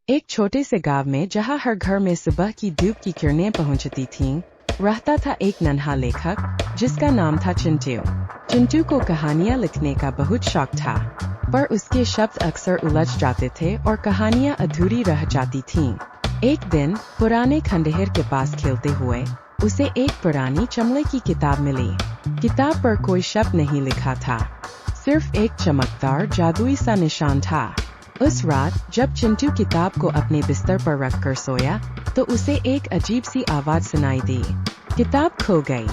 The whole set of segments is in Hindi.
एक छोटे से गांव में जहां हर घर में सुबह की धूप की किरणें पहुंचती थीं, रहता था एक नन्हा लेखक जिसका नाम था चिंटू। चिंटू को कहानियां लिखने का बहुत शौक था, पर उसके शब्द अक्सर उलझ जाते थे और कहानियां अधूरी रह जाती थीं। एक दिन पुराने खंडहर के पास खेलते हुए उसे एक पुरानी चमड़े की किताब मिली। किताब पर कोई शब्द नहीं लिखा था, सिर्फ एक चमकदार जादुई सा निशान था। उस रात जब चिंटू किताब को अपने बिस्तर पर रखकर सोया, तो उसे एक अजीब सी आवाज सुनाई दी। किताब खो गई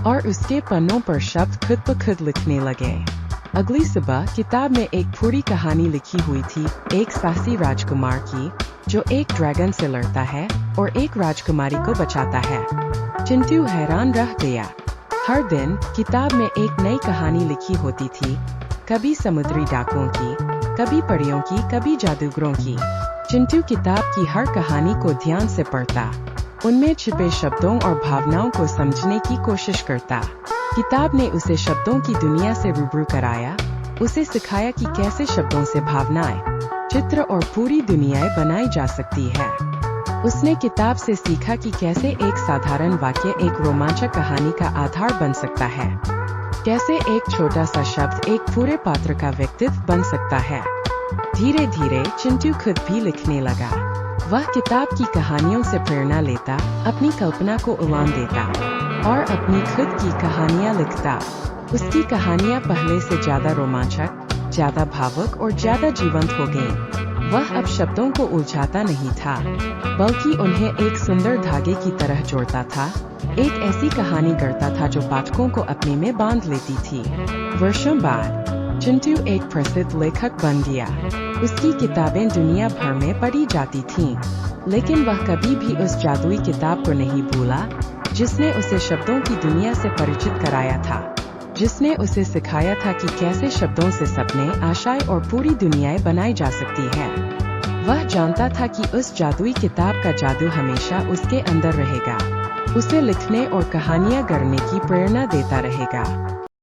और उसके पन्नों पर शब्द खुद ब खुद लिखने लगे। अगली सुबह किताब में एक पूरी कहानी लिखी हुई थी, एक साहसी राजकुमार की जो एक ड्रैगन से लड़ता है और एक राजकुमारी को बचाता है। चिंटू हैरान रह गया। हर दिन किताब में एक नई कहानी लिखी होती थी, कभी समुद्री डाकुओं की, कभी परियों की, कभी जादूगरों की। चिंटू किताब की हर कहानी को ध्यान से पढ़ता, उनमें छिपे शब्दों और भावनाओं को समझने की कोशिश करता। किताब ने उसे शब्दों की दुनिया से रूबरू कराया, उसे सिखाया कि कैसे शब्दों से भावनाएं, चित्र और पूरी दुनियाएं बनाई जा सकती है। उसने किताब से सीखा कि कैसे एक साधारण वाक्य एक रोमांचक कहानी का आधार बन सकता है, कैसे एक छोटा सा शब्द एक पूरे पात्र का व्यक्तित्व बन सकता है। धीरे धीरे चिंटू खुद भी लिखने लगा। वह किताब की कहानियों से प्रेरणा लेता, अपनी कल्पना को उड़ान देता और अपनी खुद की कहानियां लिखता। उसकी कहानियां पहले से ज्यादा रोमांचक, ज्यादा भावुक और ज्यादा जीवंत हो गईं। वह अब शब्दों को उलझाता नहीं था, बल्कि उन्हें एक सुंदर धागे की तरह जोड़ता था। एक ऐसी कहानी गढ़ता था जो पाठकों को अपने में बांध लेती थी। वर्षों बाद चिंटू एक प्रसिद्ध लेखक बन गया। उसकी किताबें दुनिया भर में पढ़ी जाती थीं, लेकिन वह कभी भी उस जादुई किताब को नहीं भूला जिसने उसे शब्दों की दुनिया से परिचित कराया था, जिसने उसे सिखाया था कि कैसे शब्दों से सपने, आशाएं और पूरी दुनियाएं बनाई जा सकती है। वह जानता था कि उस जादुई किताब का जादू हमेशा उसके अंदर रहेगा, उसे लिखने और कहानियां गढ़ने की प्रेरणा देता रहेगा।